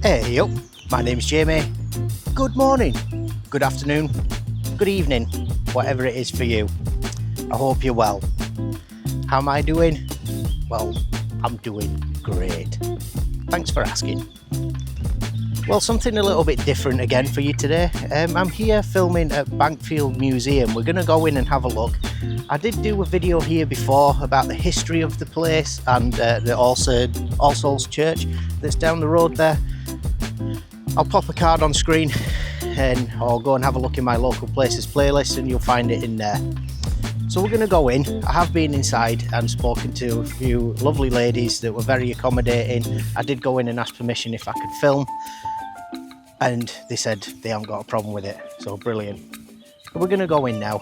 Hey up, my name's Jamie. Good morning, good afternoon, good evening, whatever it is for you. I hope you're well. How am I doing? Well, I'm doing great. Thanks for asking. Well, something a little bit different again for you today. I'm here filming at Bankfield Museum. We're going to go in and have a look. I did do a video here before about the history of the place and the All Souls Church that's down the road there. I'll pop a card on screen and I'll go and have a look in my local places playlist and you'll find it in there. So we're going to go in. I have been inside and spoken to a few lovely ladies that were very accommodating. I did go in and ask permission if I could film and they said they haven't got a problem with it, so brilliant. But we're going to go in now,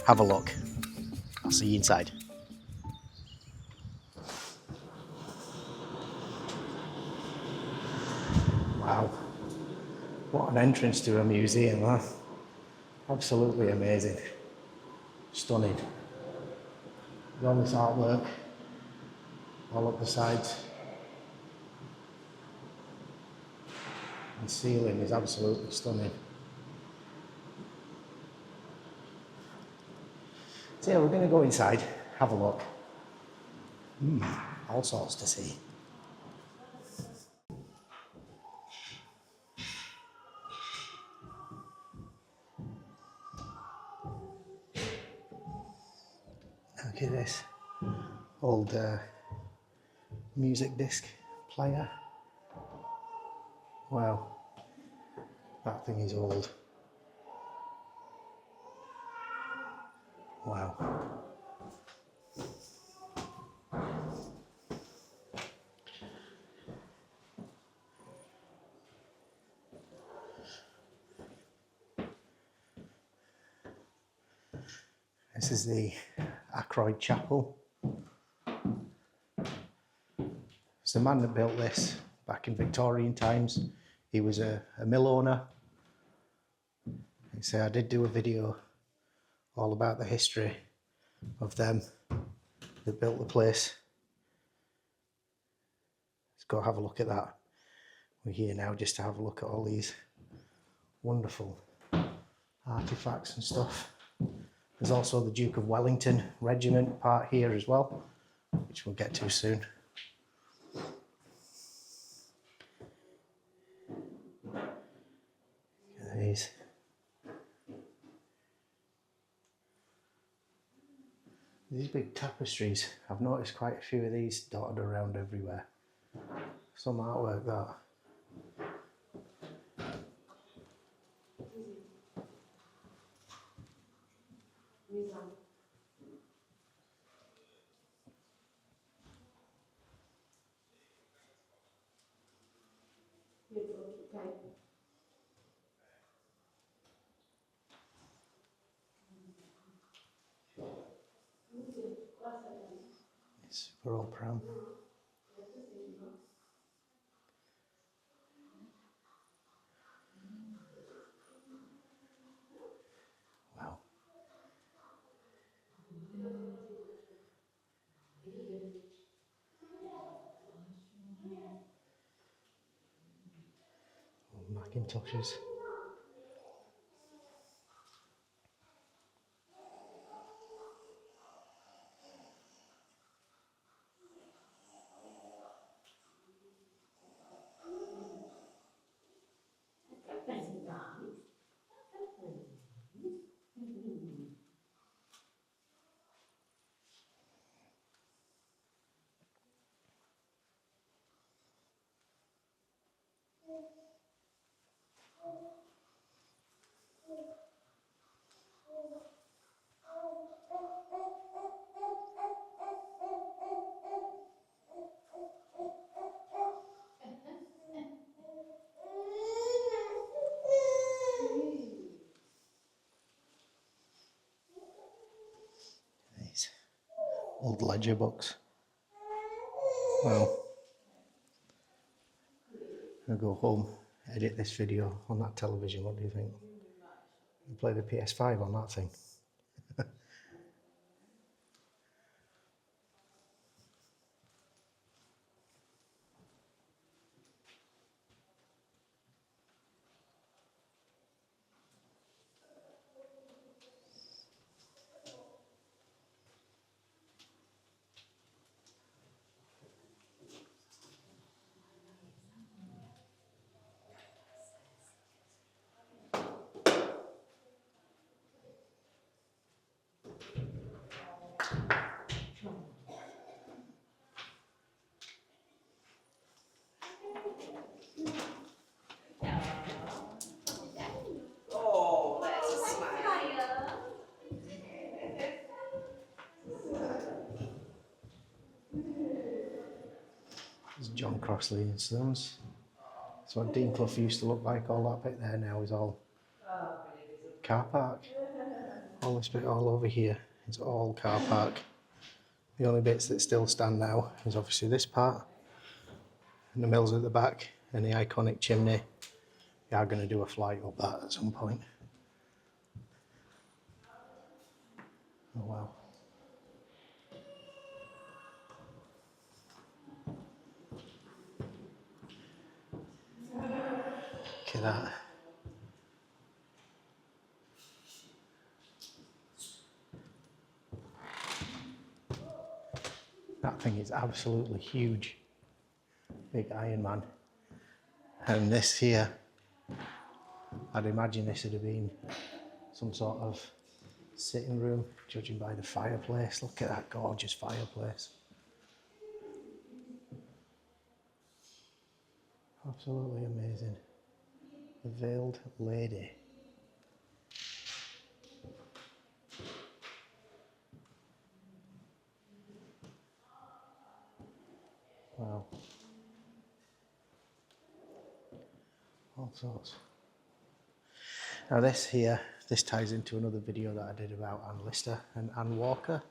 have a look. I'll see you inside. Wow, what an entrance to a museum, huh? Absolutely amazing. Stunning. With all this artwork all up the sides. And the ceiling is absolutely stunning. So yeah, we're going to go inside, have a look. All sorts to see. Look at this old music disc player. Wow, that thing is old. Wow. This is the Akroyd Chapel. It's the man that built this back in Victorian times. He was a mill owner. So I did do a video all about the history of them that built the place. Let's go have a look at that. We're here now just to have a look at all these wonderful artifacts and stuff. There's also the Duke of Wellington Regiment part here as well, which we'll get to soon. Look at these. These big tapestries, I've noticed quite a few of these dotted around everywhere. Some artwork that. It's super old pram. Wow. Old Macintoshes. These old ledger books. Well, I'll go home, edit this video on that television. What do you think? And play the PS5 on that thing. John Crossley and Sons. That's what Dean Clough used to look like. All that bit there now is all car park. All this bit all over here is all car park. The only bits that still stand now is obviously this part, and the mills at the back, and the iconic chimney. We are going to do a flight up that at some point. Oh wow. Look at that. That thing is absolutely huge. Big Iron Man. And this here, I'd imagine this would have been some sort of sitting room, judging by the fireplace. Look at that gorgeous fireplace. Absolutely amazing. The Veiled Lady. Wow. All sorts. Now this here, this ties into another video that I did about Anne Lister and Anne Walker.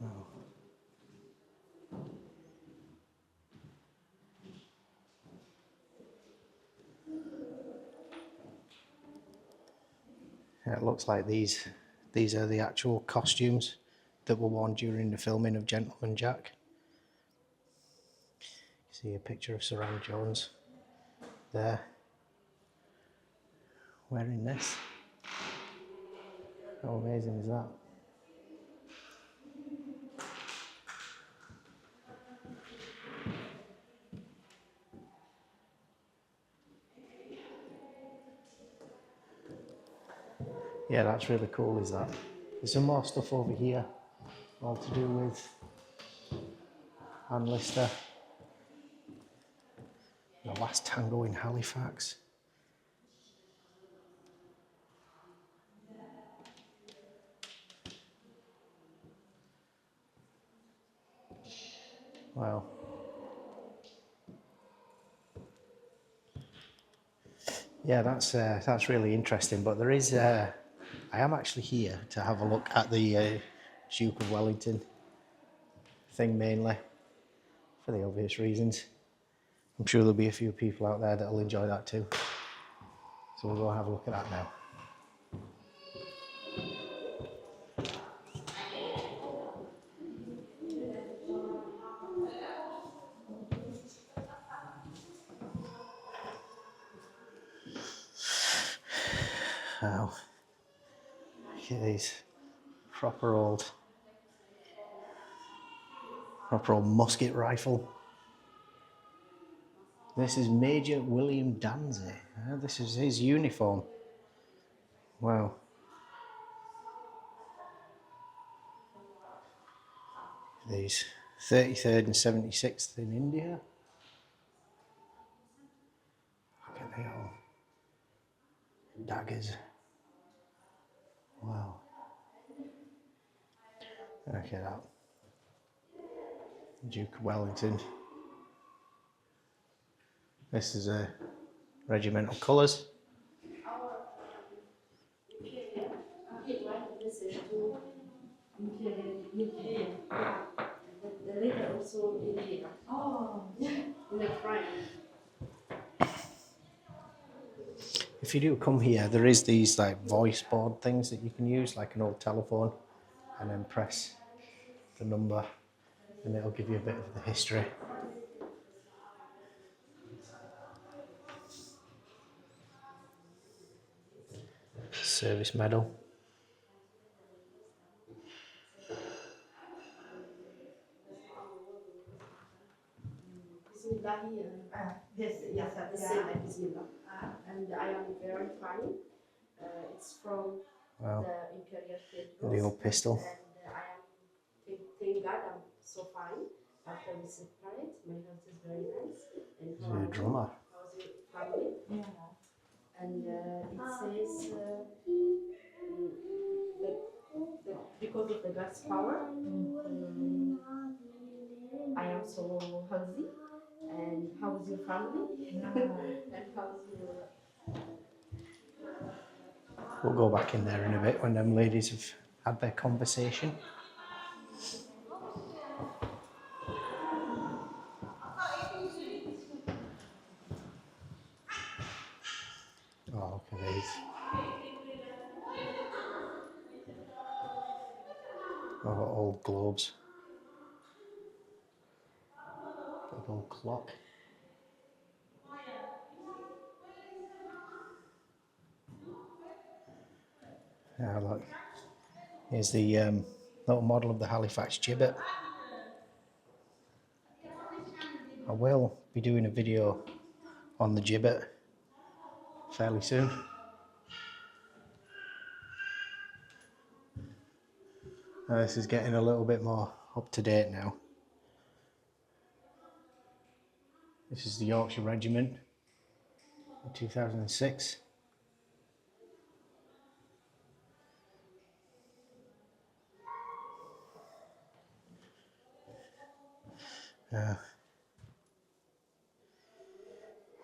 Wow. Yeah, it looks like these are the actual costumes that were worn during the filming of Gentleman Jack. You see a picture of Sir Anne Jones there wearing this. How amazing is that? Yeah, that's really cool, is that? There's some more stuff over here, all to do with Anne Lister. The Last Tango in Halifax. Wow. Yeah, that's really interesting. But there is, I am actually here to have a look at the Duke of Wellington thing mainly, for the obvious reasons. I'm sure there'll be a few people out there that'll enjoy that too. So we'll go have a look at that now. Wow. Look at these proper old musket rifle. This is Major William Danzy. This is his uniform. Wow. These 33rd and 76th in India. Look at the all daggers. Wow. Look at that. Duke of Wellington. This is a regimental colours. If you do come here, there is these like voice board things that you can use, like an old telephone, and then press the number and it'll give you a bit of the history. Service medal. Yes, at the same like Bismillah. And I am very fine. It's from the Imperial State. The old pistol. And I am, thank God, I'm so fine. After we separate, my health is very nice. And He's a drummer. how was it family. And it says because of the God's power, I am so healthy. And how is your family? And how is your... We'll go back in there in a bit when them ladies have had their conversation. Oh, look at these. Oh, old globes. Big old clock. Yeah, look. Here's the little model of the Halifax gibbet. I will be doing a video on the gibbet fairly soon. This is getting a little bit more up to date now. This is the Yorkshire Regiment in 2006.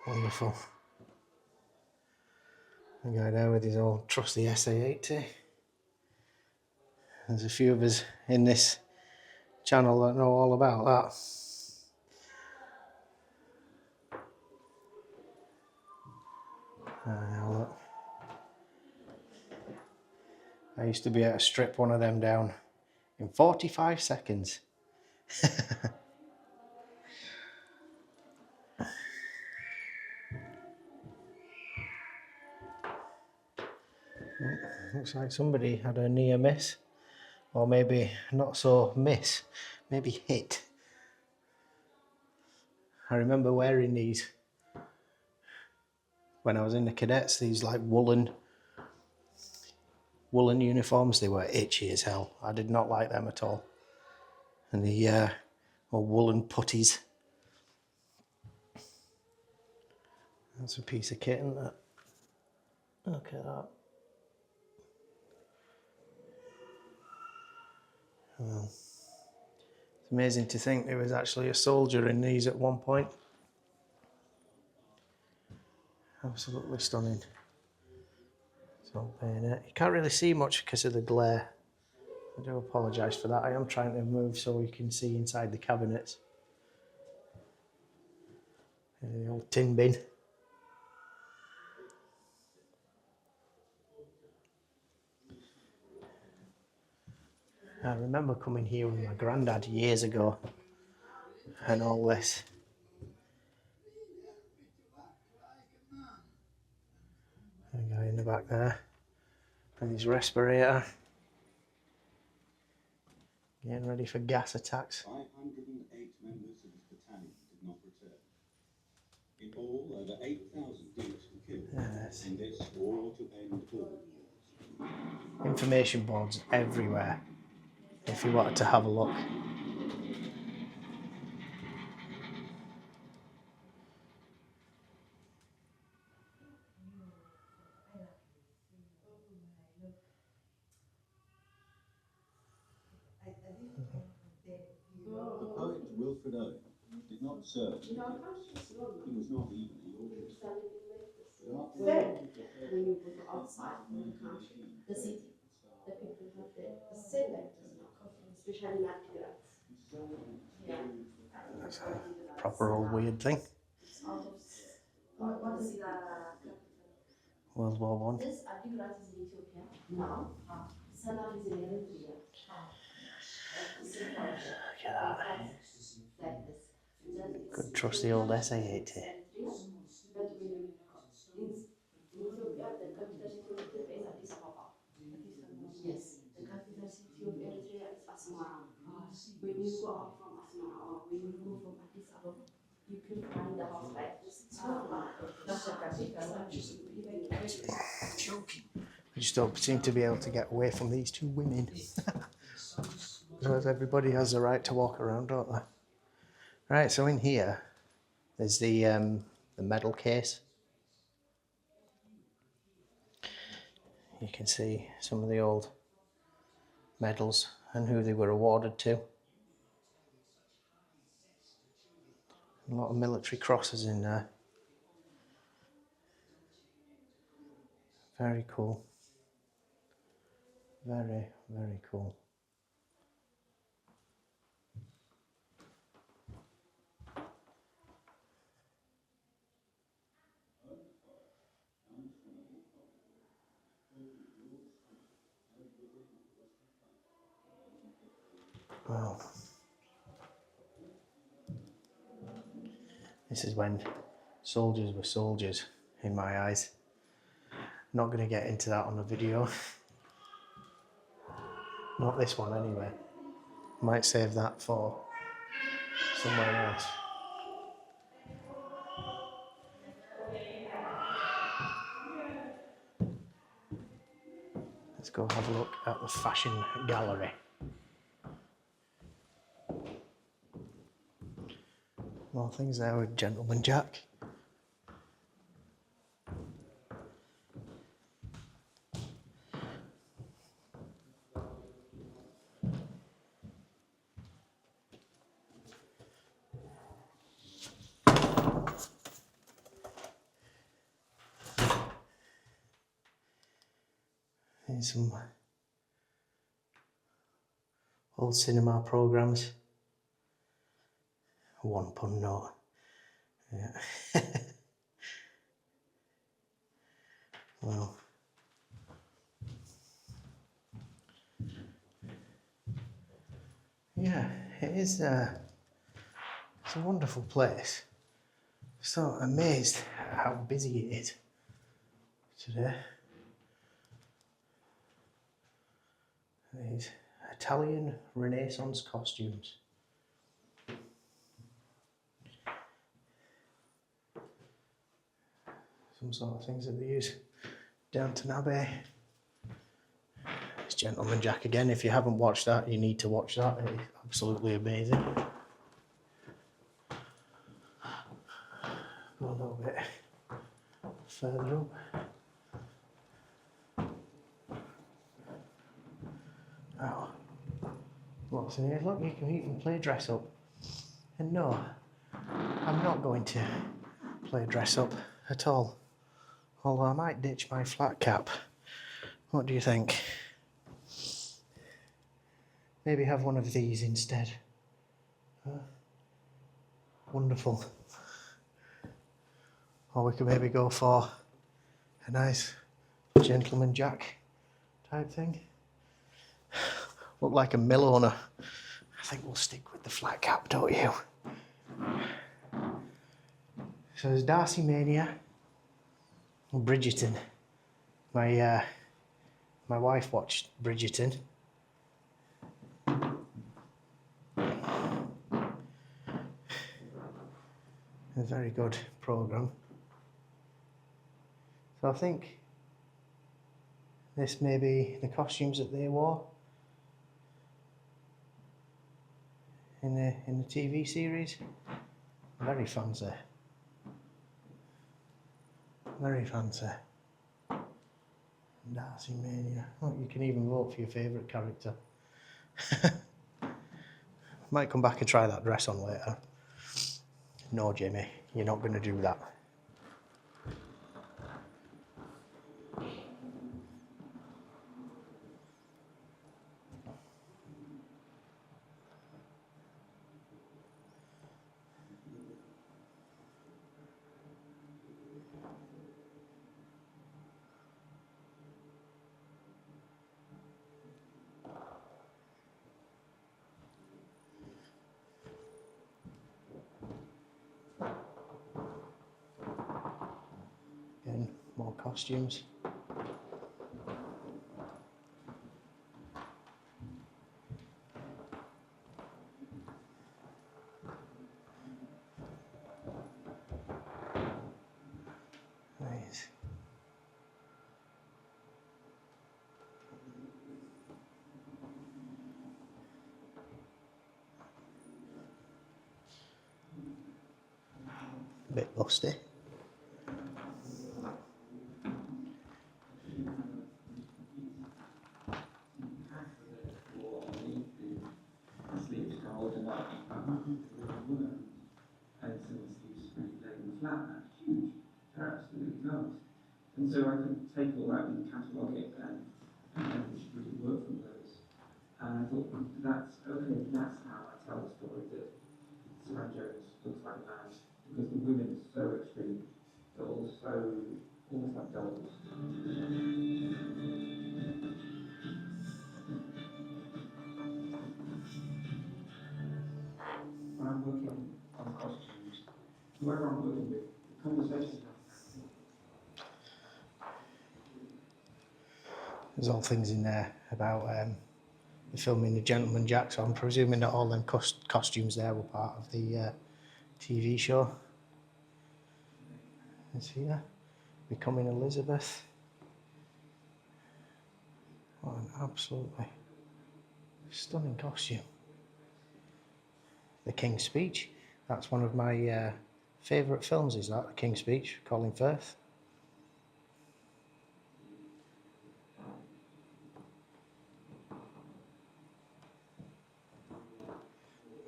Wonderful. The guy there with his old trusty SA-80. There's a few of us in this channel that know all about that. Now look. I used to be able to strip one of them down in 45 seconds. Looks like somebody had a near miss, or maybe not so miss, maybe hit. I remember wearing these when I was in the cadets, these like woolen uniforms. They were itchy as hell. I did not like them at all. And the woolen puttees. That's a piece of kit, isn't it? Look at that. Well, it's amazing to think there was actually a soldier in these at one point. Absolutely stunning. It's all bayonet. You can't really see much because of the glare. I do apologise for that. I am trying to move so we can see inside the cabinets. The old tin bin. I remember coming here with my granddad years ago and all this. There we go in the back there. And his respirator. Getting ready for gas attacks. 508 members of his battalion did not return. In all, over 8,000 Dukes were killed, Yes. and this war to end all wars. Information boards everywhere, if you wanted to have a look. The poet Wilfred Owen did not serve in the Dukes. He was not even a Yorkshire. When you go to outside of the country, the city, the people have the same like this now, especially in Akroyd. That's a proper old weird thing. What is the World War One. This Akroyd is in Ethiopia now. Salah is in Eritrea. Look at that. Like this. Good trusty old SA-80. But when in Ethiopia, the capital city of Ethiopia is Addis Ababa. Yes, the capital city of Eritrea is Asmara. When you go out from Asmara or when you go from Addis Ababa, you can find the house like this. That's the capital. I just don't seem to be able to get away from these two women. Because everybody has the right to walk around, don't they? Right, so in here, there's the medal case You can see some of the old medals and who they were awarded to. A lot of military crosses in there. Very cool. Very, very cool. Wow. This is when soldiers were soldiers in my eyes. Not going to get into that on the video. Not this one anyway. Might save that for somewhere else. Let's go have a look at the fashion gallery. More things there with Gentleman Jack. Here's some old cinema programmes. One pun note. Yeah. Well. Yeah, it is. It's a wonderful place. So amazed at how busy it is today. These Italian Renaissance costumes. Some sort of things that they use. Downton Abbey. It's Gentleman Jack again. If you haven't watched that, you need to watch that. It's absolutely amazing. Go a little bit further up. Oh, what's in here? Look, you can even play dress up. And no, I'm not going to play dress up at all. Although I might ditch my flat cap. What do you think? Maybe have one of these instead. Wonderful. Or we could maybe go for a nice Gentleman Jack type thing. Look like a mill owner. I think we'll stick with the flat cap, don't you? So there's Darcy Mania, Bridgerton. My wife watched Bridgerton. A very good programme. So I think this may be the costumes that they wore in the TV series. Very fancy. Very fancy. Darcy Mania. Oh, you can even vote for your favourite character. Might come back and try that dress on later. No, Jamie, you're not going to do that. Again, more costumes. Nice. A bit busty. And so I could take all that and catalogue it and would it work from those. And I thought, that's okay, that's how I tell the story that Savannah Jones looks like a man, because the women are so extreme, but also almost like dolls. When I'm working on costumes, whoever I'm working with, the conversation has. There's all things in there about the filming The Gentleman Jack, so I'm presuming that all them costumes there were part of the TV show. It's here, Becoming Elizabeth. What an absolutely stunning costume. The King's Speech, that's one of my favourite films, is that, The King's Speech, Colin Firth.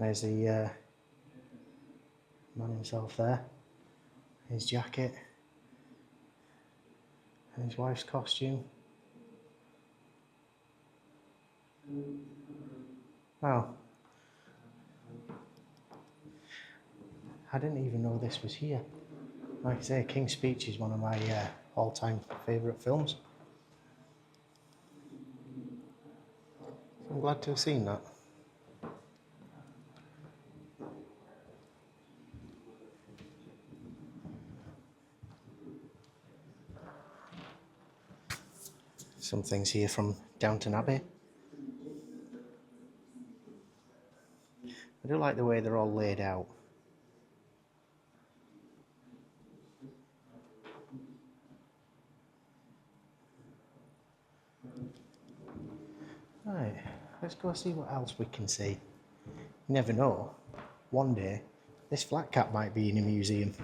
There's the man himself there, his jacket, and his wife's costume. Wow. I didn't even know this was here. Like I say, King's Speech is one of my all-time favourite films. I'm glad to have seen that. Some things here from Downton Abbey. I do like the way they're all laid out. Right, let's go see what else we can see. You never know, one day this flat cap might be in a museum.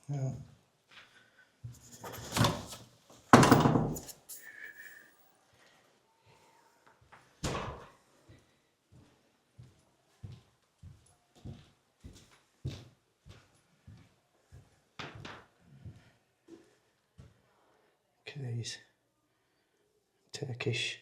Yeah. Look at these Turkish .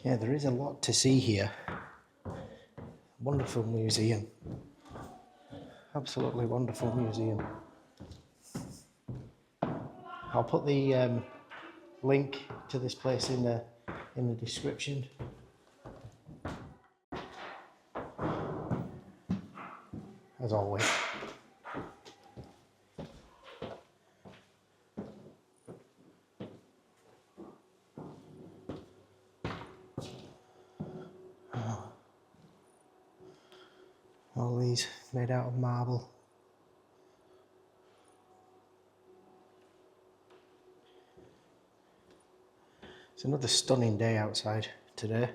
Yeah, there is a lot to see here. Wonderful museum. Absolutely wonderful museum. I'll put the link to this place in the description. As always. All these made out of marble. It's another stunning day outside today.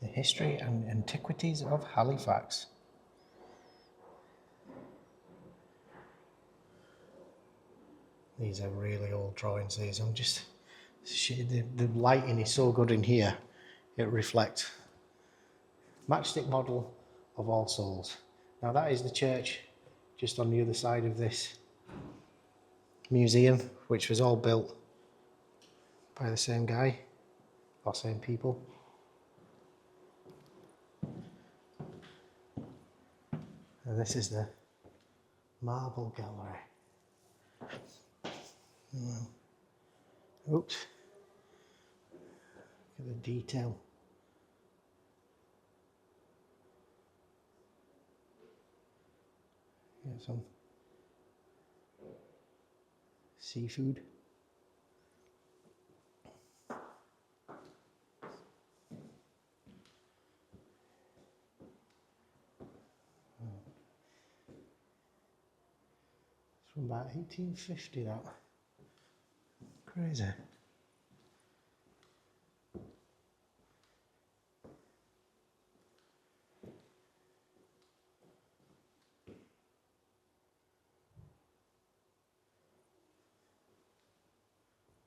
The history and antiquities of Halifax. These are really old drawings. These, I'm just, the lighting is so good in here. It reflects. Matchstick model of All Souls, Now that is the church just on the other side of this museum, which was all built by the same guy or same people. And this is the marble gallery. Oops. Look at the detail. Get some seafood. It's from about 1850, that. Crazy.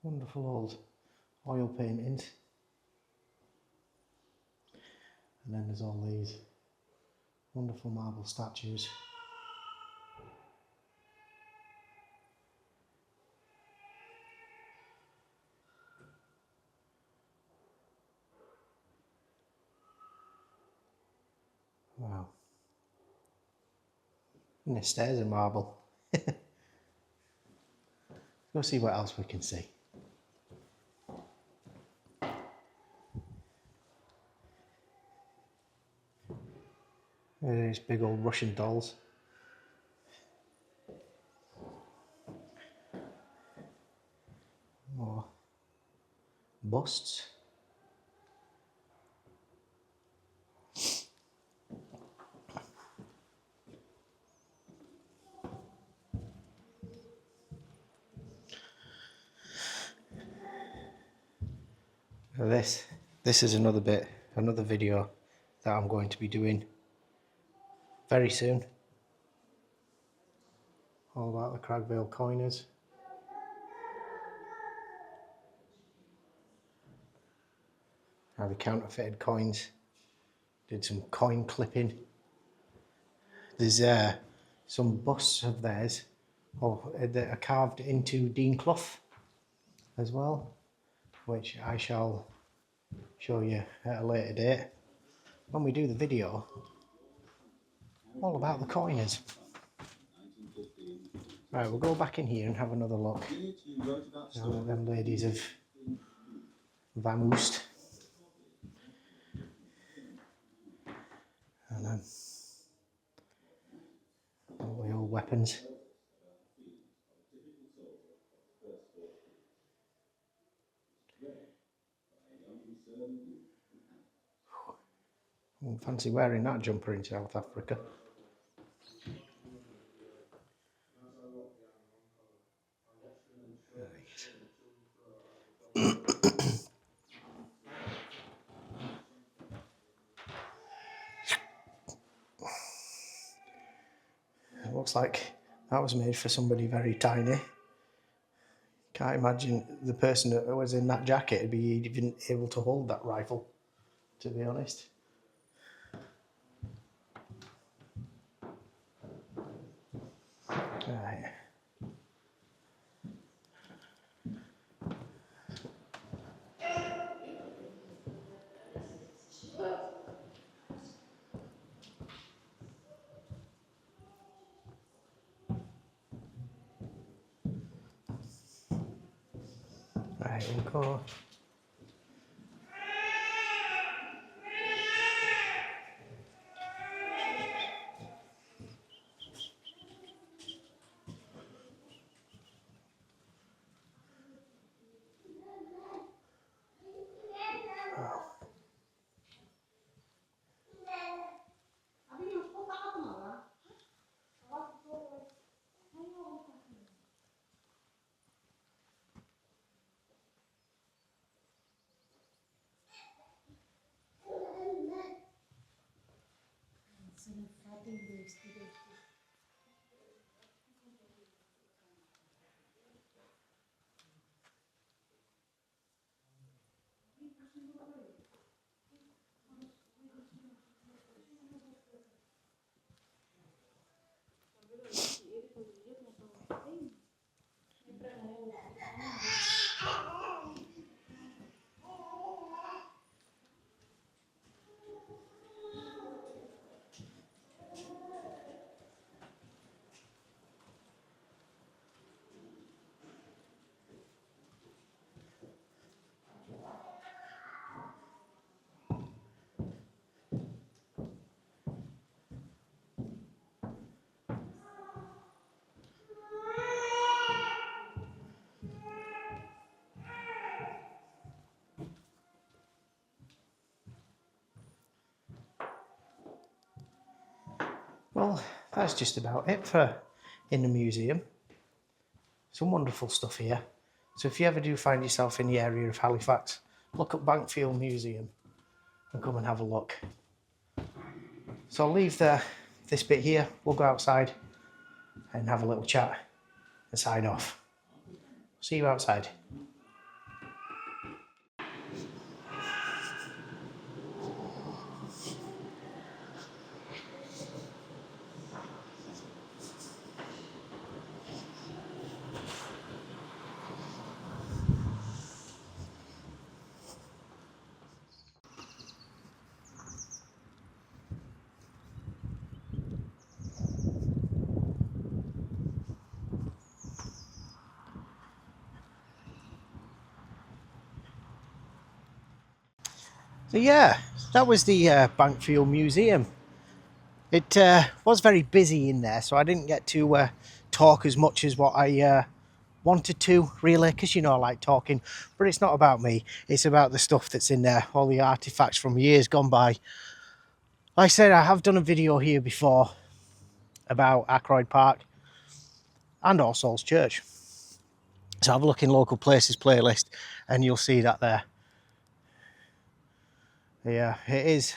Wonderful old oil paintings. And then there's all these wonderful marble statues. Wow. And the stairs are marble. Go see what else we can see. There's big old Russian dolls. More busts. Now this is another video that I'm going to be doing very soon. All about the Calderdale coiners. How they counterfeited coins. Did some coin clipping. There's some busts of theirs that are carved into Dean Clough as well, which I shall show you at a later date when we do the video all about the coiners. Right, we'll go back in here and have another look. Now that them ladies have vamoosed. And all the old weapons. I wouldn't fancy wearing that jumper in South Africa. It looks like that was made for somebody very tiny. Can't imagine the person that was in that jacket would be even able to hold that rifle, to be honest. Right. Right, we'll go. Well, that's just about it for in the museum. Some wonderful stuff here. So if you ever do find yourself in the area of Halifax, look up Bankfield Museum and come and have a look. So I'll leave this bit here. We'll go outside and have a little chat and sign off. See you outside. So yeah, that was the Bankfield Museum. It was very busy in there, so I didn't get to talk as much as what I wanted to, really, because you know I like talking, but it's not about me, it's about the stuff that's in there, all the artifacts from years gone by. Like I said, I have done a video here before about Akroyd Park and All Souls Church, so have a look in local places playlist and you'll see that there. Yeah, it is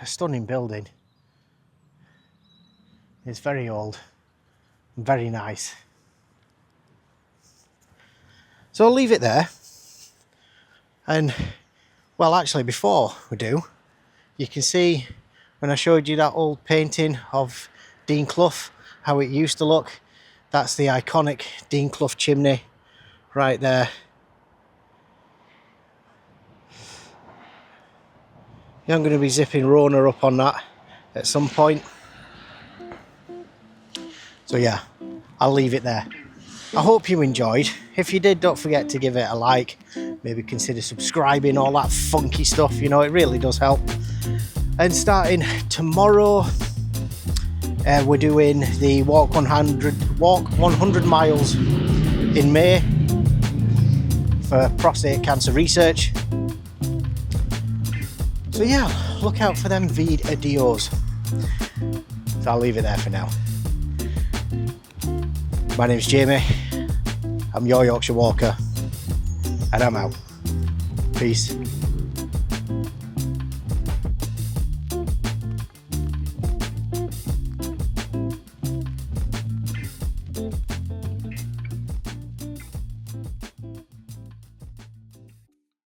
a stunning building. It's very old and very nice. So I'll leave it there. And, well, actually, before we do, you can see when I showed you that old painting of Dean Clough, how it used to look. That's the iconic Dean Clough chimney right there. I'm going to be zipping Rona up on that at some point. So yeah, I'll leave it there. I hope you enjoyed. If you did, don't forget to give it a like. Maybe consider subscribing, all that funky stuff, you know, it really does help. And starting tomorrow, we're doing the walk 100 miles in May for prostate cancer research. So yeah, look out for them videos. So I'll leave it there for now. My name's Jamie. I'm your Yorkshire Walker, and I'm out. Peace.